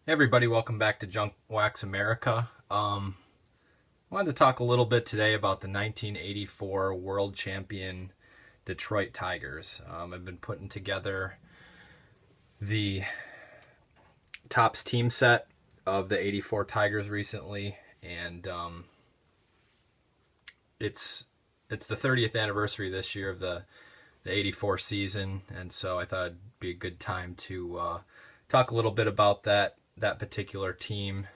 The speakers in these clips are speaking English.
Hey everybody, welcome back to Junk Wax America. I wanted to talk a little bit today about the 1984 World Champion Detroit Tigers. I've been putting together the Topps team set of the 84 Tigers recently, and it's the 30th anniversary this year of the 84 season, and so I thought it'd be a good time to talk a little bit about that particular team,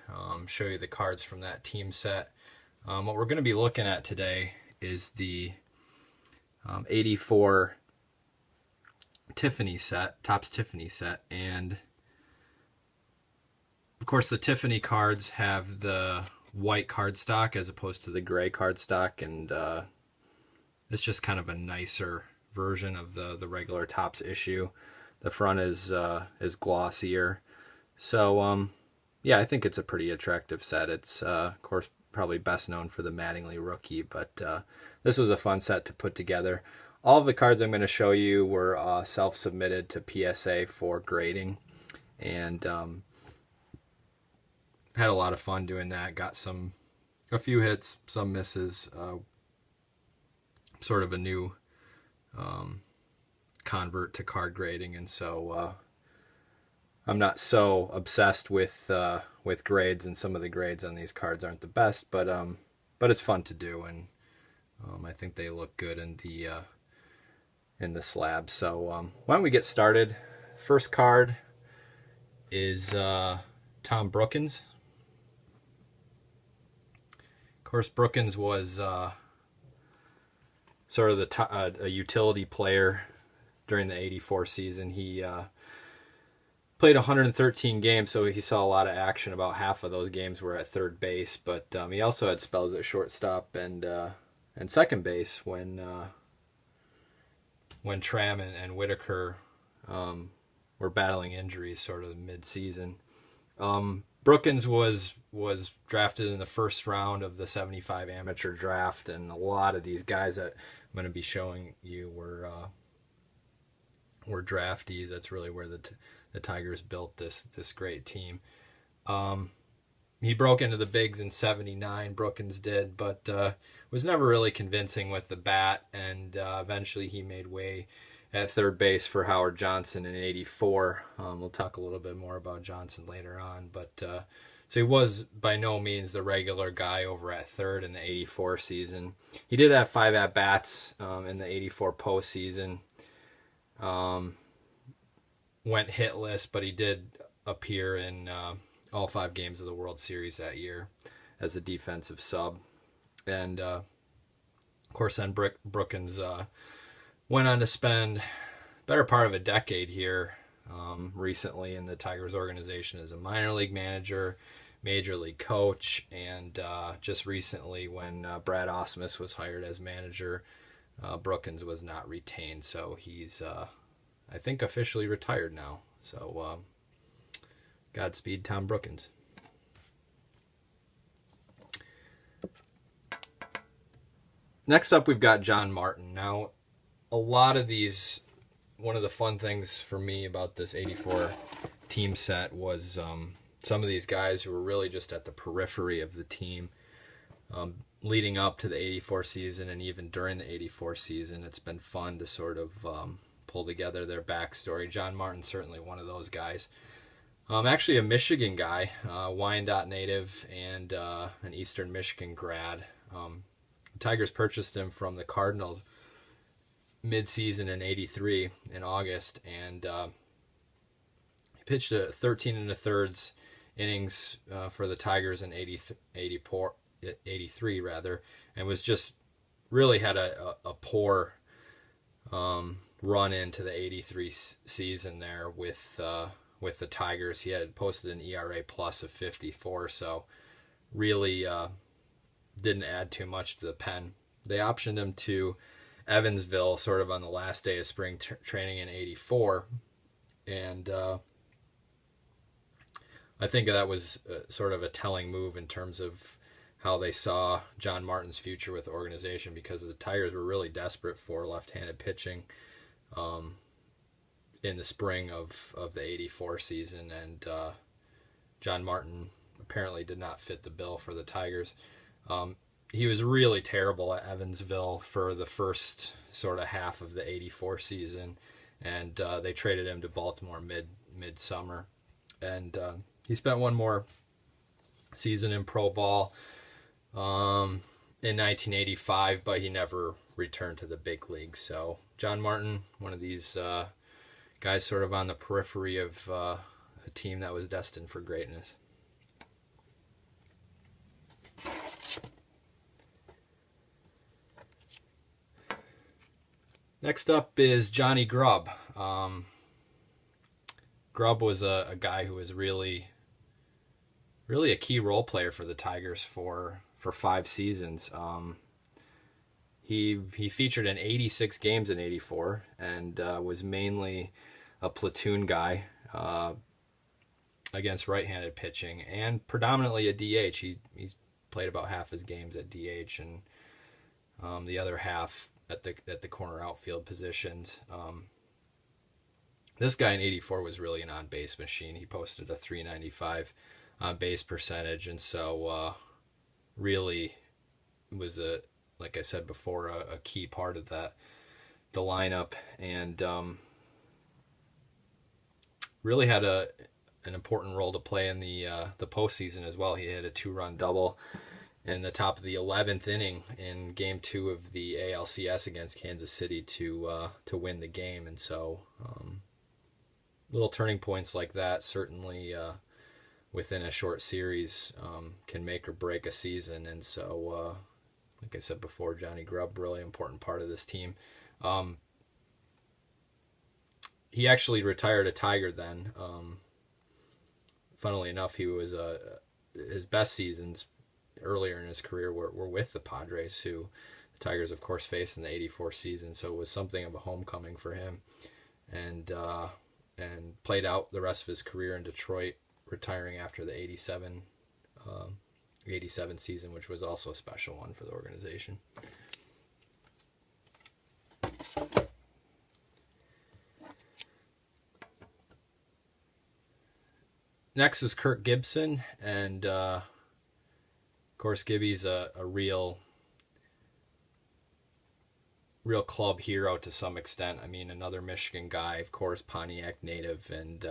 show you the cards from that team set. What we're going to be looking at today is the 84 Tiffany set, Topps Tiffany set, and of course the Tiffany cards have the white cardstock as opposed to the gray cardstock, and it's just kind of a nicer version of the regular Topps issue. The front is glossier. So, yeah, I think it's a pretty attractive set. It's, of course, probably best known for the Mattingly rookie, but this was a fun set to put together. All of the cards I'm going to show you were self-submitted to PSA for grading, and had a lot of fun doing that. Got a few hits, some misses, sort of a new convert to card grading, and so I'm not so obsessed with grades, and some of the grades on these cards aren't the best, but it's fun to do, and I think they look good in the slab. So why don't we get started? First card is Tom Brookens. Of course, Brookens was sort of a utility player during the '84 season. He played 113 games, so he saw a lot of action. About half of those games were at third base, but he also had spells at shortstop and second base when Tram and Whitaker were battling injuries sort of mid-season. Brookens was drafted in the first round of the 75 amateur draft, and a lot of these guys that I'm going to be showing you were draftees. That's really where the Tigers built this great team. He broke into the bigs in '79, Brookens did, but was never really convincing with the bat, and eventually he made way at third base for Howard Johnson in '84. We'll talk a little bit more about Johnson later on, but so he was by no means the regular guy over at third in the '84 season. He did have 5 at-bats in the '84 postseason. Went hitless, but he did appear in all 5 games of the World Series that year as a defensive sub. And of course then Brookens went on to spend better part of a decade here recently in the Tigers organization as a minor league manager, major league coach, and just recently when Brad Ausmus was hired as manager, Brookens was not retained, so he's I think officially retired now. So Godspeed, Tom Brookens. Next up, we've got John Martin. Now, a lot of these, one of the fun things for me about this '84 team set was some of these guys who were really just at the periphery of the team. Leading up to the '84 season and even during the '84 season, it's been fun to sort of pull together their backstory. John Martin, certainly one of those guys. Actually a Michigan guy, Wyandotte native and an Eastern Michigan grad. The Tigers purchased him from the Cardinals mid-season in '83 in August, and he pitched 13 1/3 innings for the Tigers in '83 rather, and was just really had a poor run into the '83 season there with the Tigers. He had posted an ERA plus of 54, so really didn't add too much to the pen. They optioned him to Evansville sort of on the last day of spring training in '84, and I think that was sort of a telling move in terms of how they saw John Martin's future with the organization, because the Tigers were really desperate for left-handed pitching in the spring of the '84 season, and John Martin apparently did not fit the bill for the Tigers. He was really terrible at Evansville for the first sort of half of the '84 season, and they traded him to Baltimore midsummer. And he spent one more season in pro ball in 1985, but he never returned to the big leagues. So John Martin, one of these guys sort of on the periphery of a team that was destined for greatness. Next up is Johnny Grubb. Grubb was a guy who was really a key role player for the Tigers for 5 seasons. He featured in 86 games in '84 and was mainly a platoon guy against right-handed pitching and predominantly a DH. He's played about half his games at DH and the other half at the corner outfield positions. This guy in '84 was really an on-base machine. He posted a .395 on-base percentage, and so really was like I said before, a key part of the lineup, and really had an important role to play in the postseason as well. He had a 2-run double in the top of the 11th inning in Game 2 of the ALCS against Kansas City to win the game, and so little turning points like that certainly within a short series can make or break a season, and so like I said before, Johnny Grubb, really important part of this team. He actually retired a Tiger then. Funnily enough, he was his best seasons earlier in his career were with the Padres, who the Tigers, of course, faced in the '84 season. So it was something of a homecoming for him, and played out the rest of his career in Detroit, retiring after the '87 season, which was also a special one for the organization. Next is Kirk Gibson, and of course Gibby's a real club hero to some extent. I mean, another Michigan guy, of course, Pontiac native, and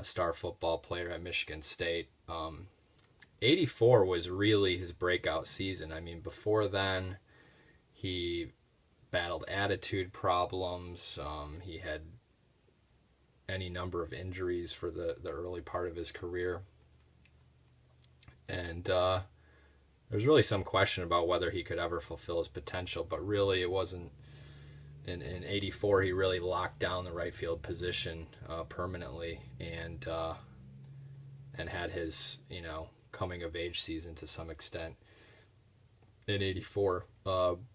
star football player at Michigan State. '84 was really his breakout season. I mean, before then, he battled attitude problems. He had any number of injuries for the early part of his career. And there's really some question about whether he could ever fulfill his potential, but really it wasn't. In '84, he really locked down the right field position permanently, and had his coming of age season to some extent in '84.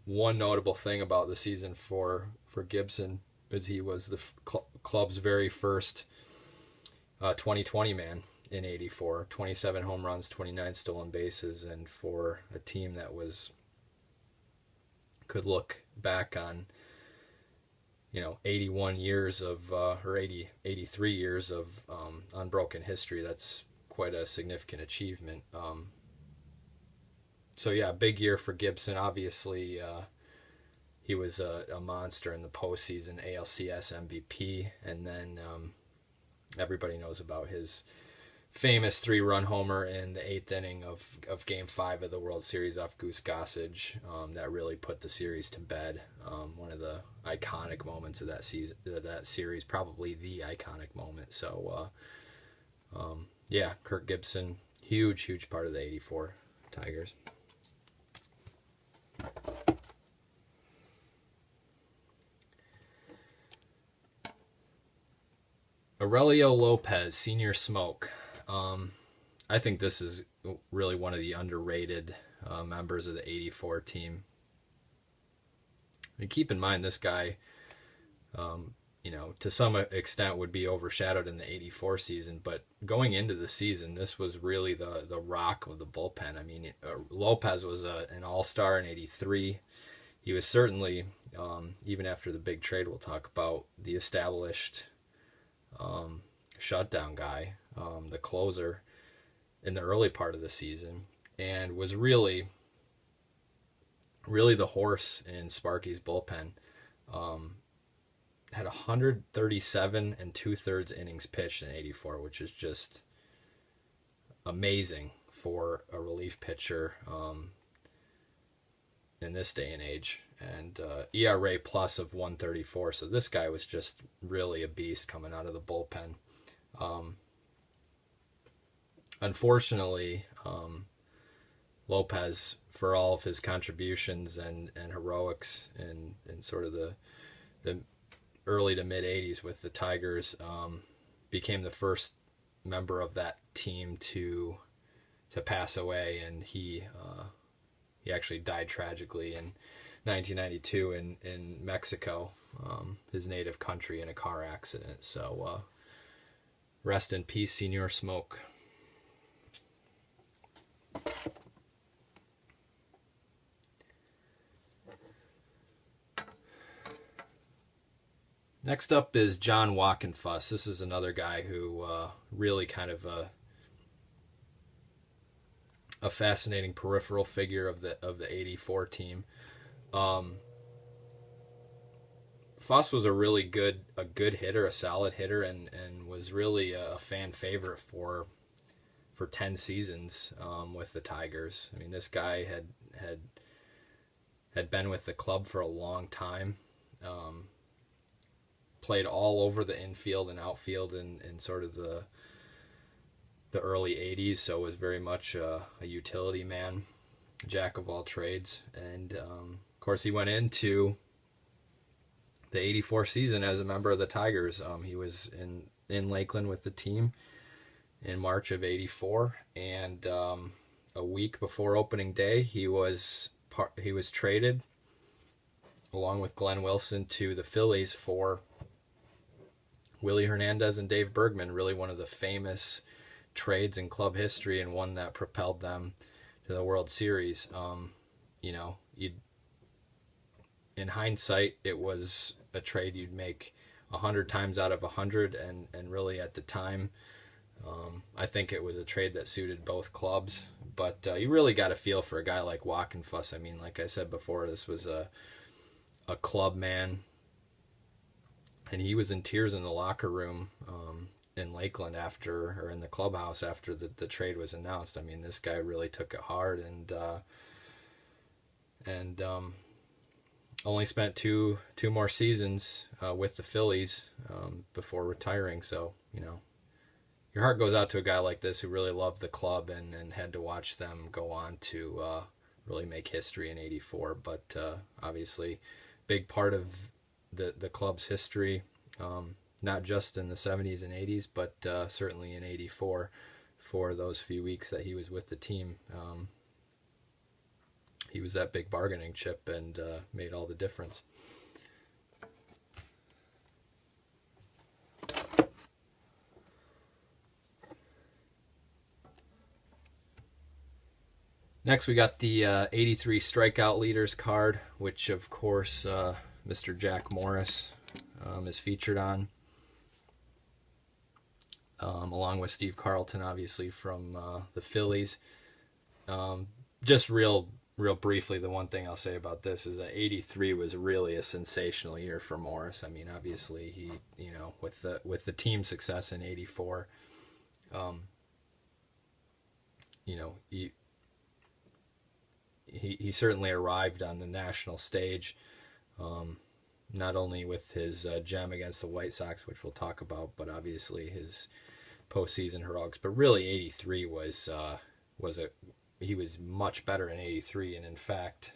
One notable thing about the season for Gibson is he was the club's very first 20-20 man in '84. 27 home runs, 29 stolen bases, and for a team that could look back on 81 years of or 83 years of unbroken history, that's quite a significant achievement. So yeah, big year for Gibson. Obviously, he was a monster in the postseason, ALCS MVP, and then everybody knows about his famous 3-run homer in the 8th inning of Game 5 of the World Series off Goose Gossage. That really put the series to bed. One of the iconic moments of that series, probably the iconic moment. So, yeah, Kirk Gibson, huge part of the '84 Tigers. Aurelio Lopez, Senior Smoke. I think this is really one of the underrated members of the '84 team. And keep in mind, this guy, to some extent would be overshadowed in the '84 season, but going into the season, this was really the rock of the bullpen. I mean, Lopez was an all-star in '83. He was certainly, even after the big trade we'll talk about, the established shutdown guy. the closer in the early part of the season, and was really the horse in Sparky's bullpen. Had 137 and 2/3 innings pitched in 84, which is just amazing for a relief pitcher in this day and age. And ERA plus of 134. So this guy was just really a beast coming out of the bullpen. Unfortunately, Lopez, for all of his contributions and heroics in sort of the early to mid 80s with the Tigers, became the first member of that team to pass away, and he actually died tragically in 1992 in Mexico, his native country, in a car accident. So rest in peace, Senor Smoke. Next up is John Walkenfuss. This is another guy who really kind of a fascinating peripheral figure of the 84 team. Fuss was a really good hitter, a solid hitter, and was really a fan favorite for 10 seasons with the Tigers. I mean, this guy had been with the club for a long time. Played all over the infield and outfield in sort of the early 80s, so was very much a utility man, jack of all trades. And of course, he went into the 84 season as a member of the Tigers. He was in Lakeland with the team in March of 84, and a week before opening day, he was traded along with Glenn Wilson to the Phillies for Willie Hernandez and Dave Bergman. Really one of the famous trades in club history, and one that propelled them to the World Series. In hindsight, it was a trade you'd make 100 times out of 100, and really at the time, I think it was a trade that suited both clubs. But you really got a feel for a guy like Walkenfuss. I mean, like I said before, this was a club man, and he was in tears in the locker room in Lakeland in the clubhouse after the trade was announced. I mean, this guy really took it hard, and only spent two more seasons with the Phillies before retiring. So, your heart goes out to a guy like this who really loved the club and had to watch them go on to really make history in 84. But obviously, big part of the club's history, not just in the 70s and 80s, but certainly in 84 for those few weeks that he was with the team. He was that big bargaining chip and made all the difference. Next, we got the 83 strikeout leaders card, which of course Mr. Jack Morris is featured on, along with Steve Carlton, obviously from the Phillies. Just real briefly, the one thing I'll say about this is that 83 was really a sensational year for Morris. I mean, obviously he, with the team success in 84, he certainly arrived on the national stage, not only with his gem against the White Sox, which we'll talk about, but obviously his postseason heroics. But really, 83 he was much better in 83, and in fact,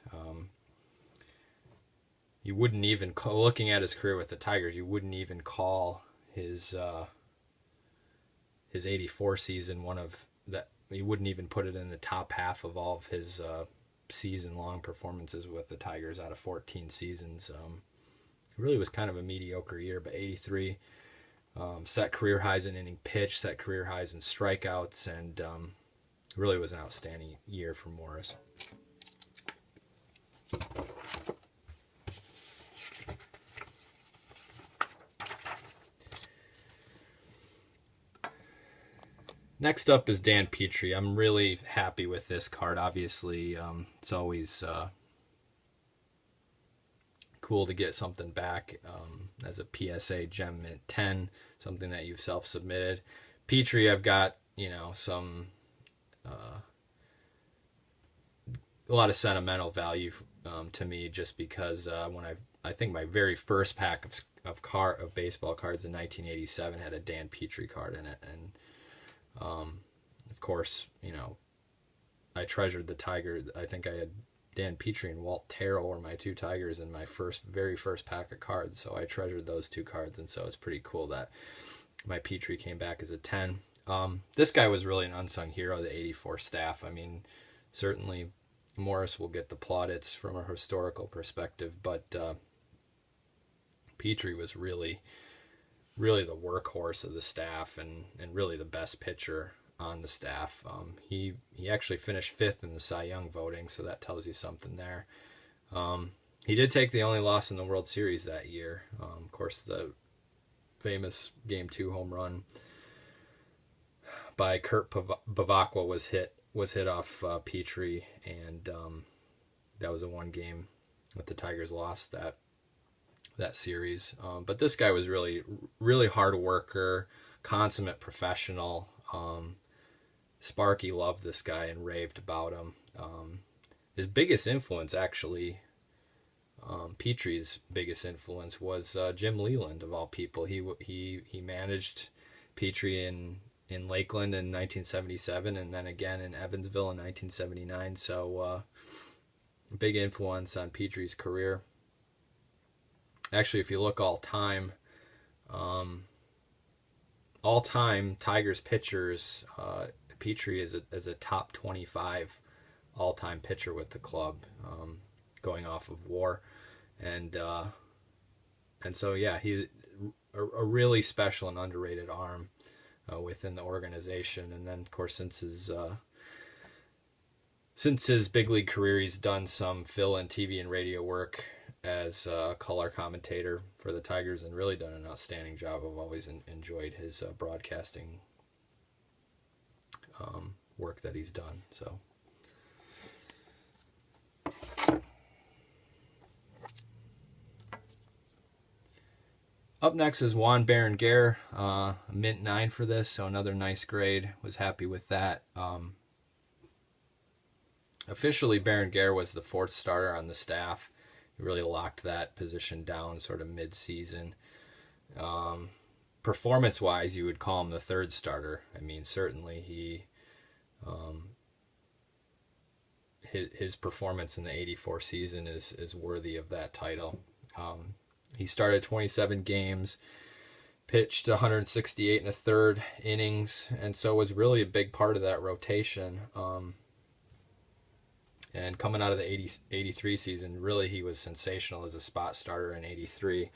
you wouldn't even looking at his career with the Tigers, you wouldn't even call his 84 season one of that. You wouldn't even put it in the top half of all of his season-long performances with the Tigers out of 14 seasons. It really was kind of a mediocre year, but 83 set career highs in inning pitch, set career highs in strikeouts, and really was an outstanding year for Morris. Next up is Dan Petrie. I'm really happy with this card. Obviously, it's always cool to get something back as a PSA Gem Mint 10, something that you've self-submitted. Petrie, I've got, some a lot of sentimental value to me, just because when I think my very first pack of baseball cards in 1987 had a Dan Petrie card in it, and of course, I treasured the Tiger. I think I had Dan Petrie and Walt Terrell were my two Tigers in my very first pack of cards, so I treasured those two cards, and so it's pretty cool that my Petrie came back as a 10. This guy was really an unsung hero of the 84 staff. I mean, certainly Morris will get the plaudits from a historical perspective, but Petrie was really the workhorse of the staff, and really the best pitcher on the staff. He actually finished 5th in the Cy Young voting, so that tells you something there. He did take the only loss in the World Series that year. Of course, the famous Game 2 home run by Kurt Bavacqua was hit off Petrie, and that was a one game that the Tigers lost that series. But this guy was really hard worker, consummate professional. Sparky loved this guy and raved about him. His biggest influence, actually, Petrie's biggest influence was Jim Leland, of all people. He managed Petrie in Lakeland in 1977, and then again in Evansville in 1979. So big influence on Petrie's career. Actually, if you look all time Tigers pitchers, Petrie is a top 25 all-time pitcher with the club, going off of WAR, and so yeah, he's a really special and underrated arm within the organization. And then, of course, since his big league career, he's done some fill-in TV and radio work as a color commentator for the Tigers, and really done an outstanding job. I've always enjoyed his broadcasting work that he's done. So up next is Juan Berenguer, mint 9 for this, so another nice grade. Was happy with that. Officially, Berenguer was the 4th starter on the staff. He really locked that position down sort of mid-season. Performance-wise, you would call him the 3rd starter. I mean, certainly his performance in the 84 season is worthy of that title. He started 27 games, pitched 168 and a third innings, and so was really a big part of that rotation. And coming out of the 83 season, really he was sensational as a spot starter in 83.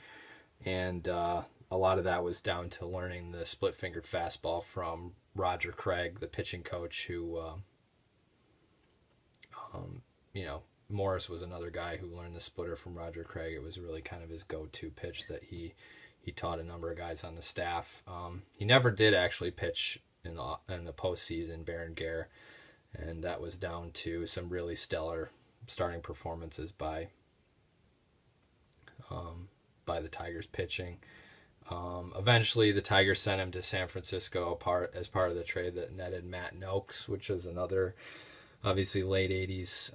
And a lot of that was down to learning the split-fingered fastball from Roger Craig, the pitching coach, who, Morris was another guy who learned the splitter from Roger Craig. It was really kind of his go-to pitch that he taught a number of guys on the staff. He never did actually pitch in the postseason, Berenguer, and that was down to some really stellar starting performances by the Tigers pitching. Eventually, the Tigers sent him to San Francisco as part of the trade that netted Matt Noakes, which was another, obviously, late 80s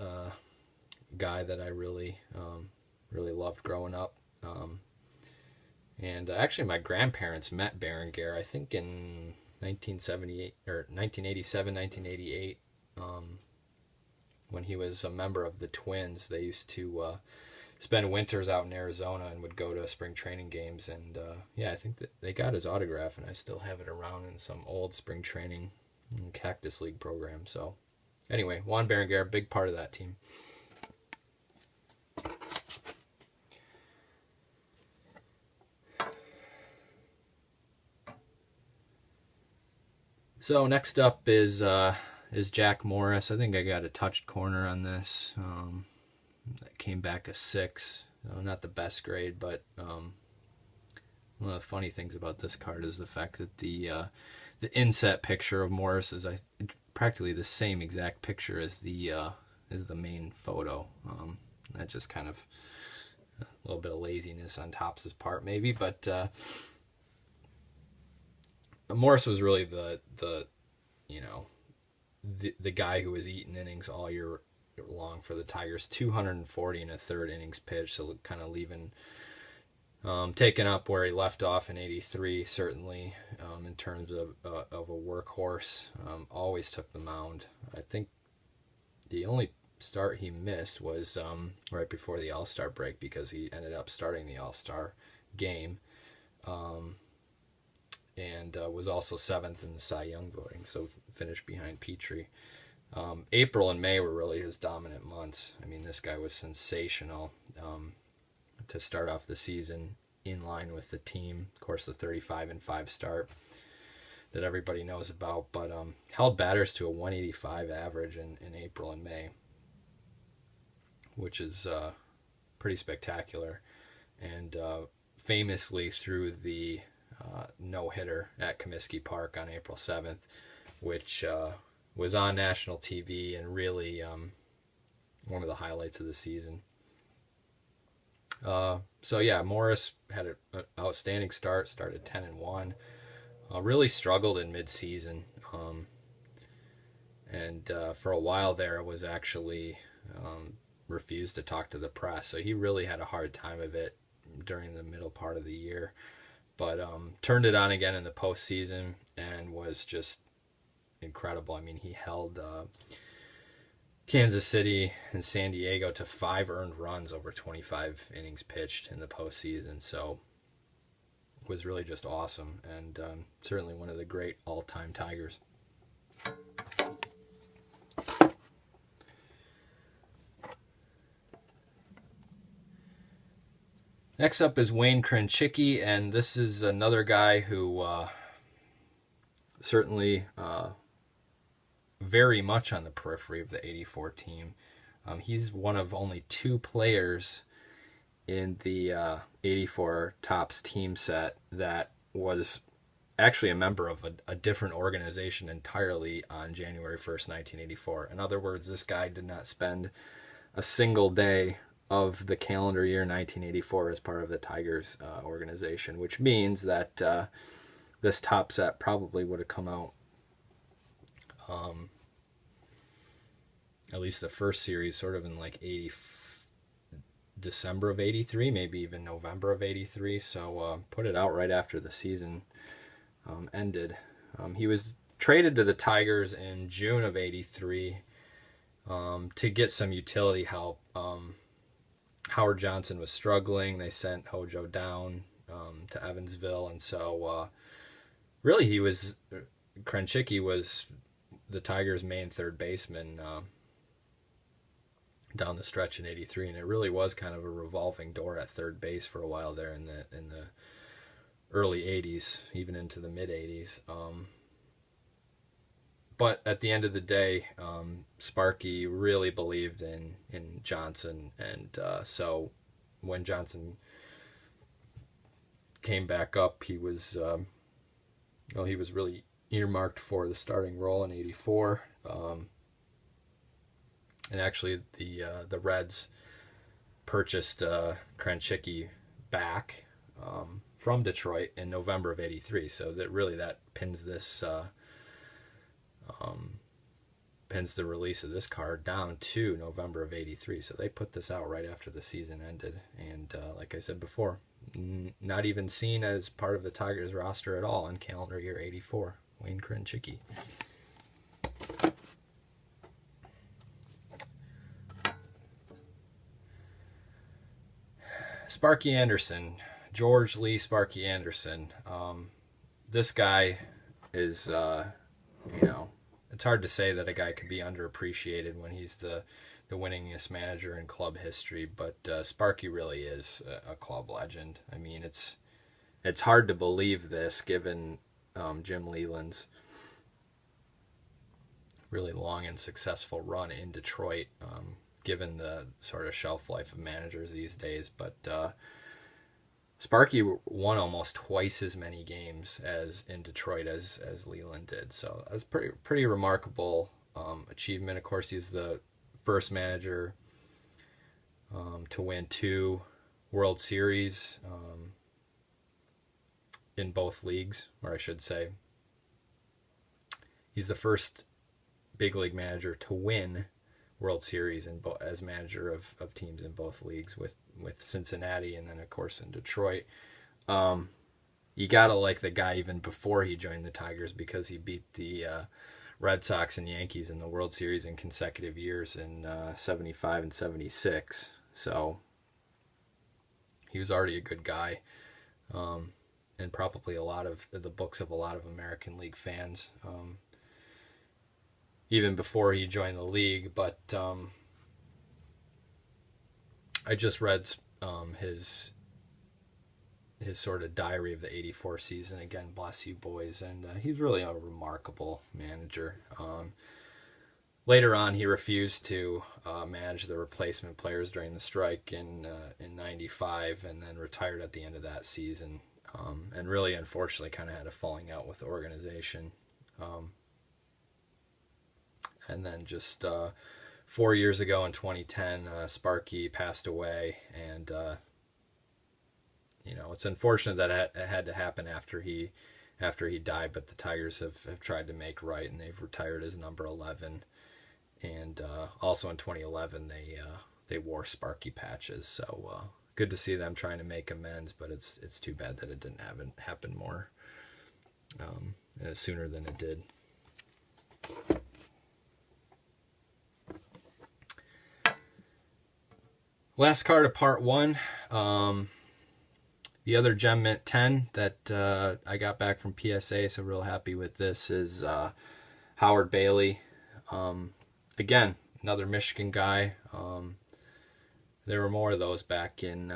guy that I really loved growing up. And actually, my grandparents met Berenguer, I think, in 1978 or 1987, 1988. When he was a member of the Twins, they used to spend winters out in Arizona and would go to spring training games. And I think that they got his autograph, and I still have it around in some old spring training Cactus League program. So anyway, Juan Berenguer, big part of that team. So next up is Jack Morris. I think I got a touched corner on this. That came back a 6. Not the best grade, but one of the funny things about this card is the fact that the the inset picture of Morris is practically the same exact picture as the main photo. That just kind of a little bit of laziness on Topps' part, maybe, but Morris was really the guy who was eating innings all year long for the Tigers. 240 and a third innings pitched, so kind of leaving, taking up where he left off in '83, certainly, in terms of a workhorse. Always took the mound. I think the only start he missed was right before the All-Star break, because he ended up starting the All-Star game, and was also 7th in the Cy Young voting, so finished behind Petrie. April and May were really his dominant months. I mean, this guy was sensational to start off the season, in line with the team. Of course, the 35-5 start that everybody knows about, but held batters to a 185 average in April and May, which is pretty spectacular. And famously threw the no-hitter at Comiskey Park on April 7th, which was on national TV and really one of the highlights of the season. So yeah, Morris had an outstanding start, started 10-1. Really struggled in mid-season, and for a while there was actually refused to talk to the press. So he really had a hard time of it during the middle part of the year, but turned it on again in the postseason and was just incredible. I mean, he held Kansas City and San Diego to 5 earned runs over 25 innings pitched in the postseason. So it was really just awesome, and certainly one of the great all-time Tigers. Next up is Wayne Krenchicki, and this is another guy who certainly very much on the periphery of the '84 team. He's one of only 2 players in the '84 Topps team set that was actually a member of a different organization entirely on January 1st, 1984. In other words, this guy did not spend a single day of the calendar year 1984 as part of the Tigers organization, which means that this top set probably would have come out, at least the first series, sort of in like December of '83, maybe even November of '83. So put it out right after the season ended. He was traded to the Tigers in June of '83 to get some utility help. Howard Johnson was struggling. They sent Hojo down to Evansville, and so really Krenchicki was the Tigers' main third baseman down the stretch in '83, and it really was kind of a revolving door at third base for a while there in the early '80s, even into the mid '80s. But at the end of the day, Sparky really believed in Johnson, and so when Johnson came back up, he was really earmarked for the starting role in '84. And actually, the Reds purchased Krenchicki back from Detroit in November of '83. So that pins this. Pins the release of this card down to November of '83. So they put this out right after the season ended. And like I said before, not even seen as part of the Tigers roster at all in calendar year '84. Wayne Krenchicki. Sparky Anderson. George Lee Sparky Anderson. This guy is, it's hard to say that a guy could be underappreciated when he's the winningest manager in club history, but Sparky really is a club legend. I mean, it's hard to believe this given Jim Leyland's really long and successful run in Detroit, given the sort of shelf life of managers these days. But Sparky won almost twice as many games as in Detroit as Leland did. So that's pretty remarkable achievement. Of course, he's the first manager to win 2 World Series in both leagues, or I should say, he's the first big league manager to win World Series as manager of teams in both leagues with Cincinnati and then of course in Detroit. You gotta like the guy even before he joined the Tigers, because he beat the Red Sox and Yankees in the World Series in consecutive years in 75 and 76. So he was already a good guy, and probably a lot of the books of a lot of American League fans, even before he joined the league. But I just read his sort of diary of the '84 season. Again, bless you boys, and he's really a remarkable manager. Later on, he refused to manage the replacement players during the strike in '95, and then retired at the end of that season. And really, unfortunately, kind of had a falling out with the organization. And then just 4 years ago in 2010, Sparky passed away, and it's unfortunate that it had to happen after he died. But the Tigers have tried to make right, and they've retired his number 11. And also in 2011, they wore Sparky patches. So good to see them trying to make amends, but it's too bad that it didn't happen more sooner than it did. Last card of part 1. The other Gem Mint 10 that I got back from PSA, so real happy with this, is Howard Bailey. Again, another Michigan guy. There were more of those back in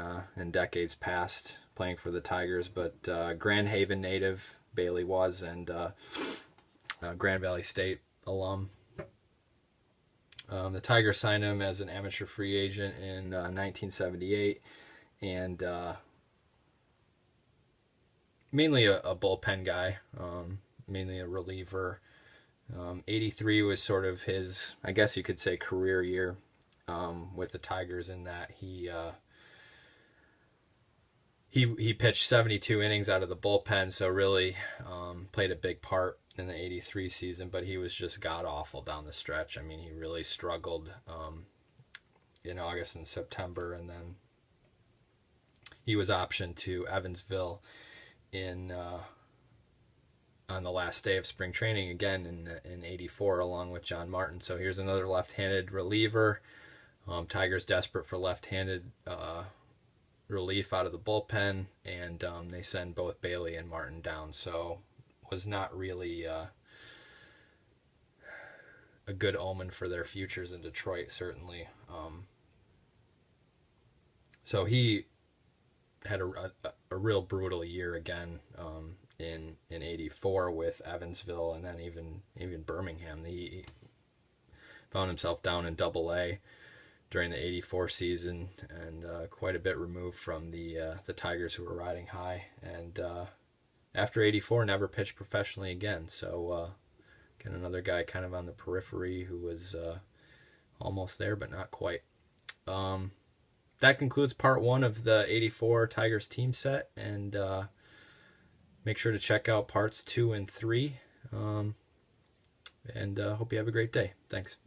decades past playing for the Tigers, but Grand Haven native Bailey was, and Grand Valley State alum. The Tigers signed him as an amateur free agent in 1978, and mainly a bullpen guy, mainly a reliever. 83 was sort of his, I guess you could say, career year with the Tigers, in that he pitched 72 innings out of the bullpen, so really played a big part in the 83 season, but he was just god-awful down the stretch. I mean, he really struggled in August and September, and then he was optioned to Evansville on the last day of spring training again in 84, along with John Martin. So here's another left-handed reliever. Tigers desperate for left-handed relief out of the bullpen, and they send both Bailey and Martin down. So was not really a good omen for their futures in Detroit, certainly. So he had a real brutal year again in 84 with Evansville, and then even Birmingham. He found himself down in Double-A during the 84 season, and quite a bit removed from the Tigers, who were riding high. And after 84, never pitched professionally again. So again, another guy kind of on the periphery who was almost there, but not quite. That concludes part 1 of the 84 Tigers team set, and make sure to check out parts 2 and 3. And hope you have a great day. Thanks.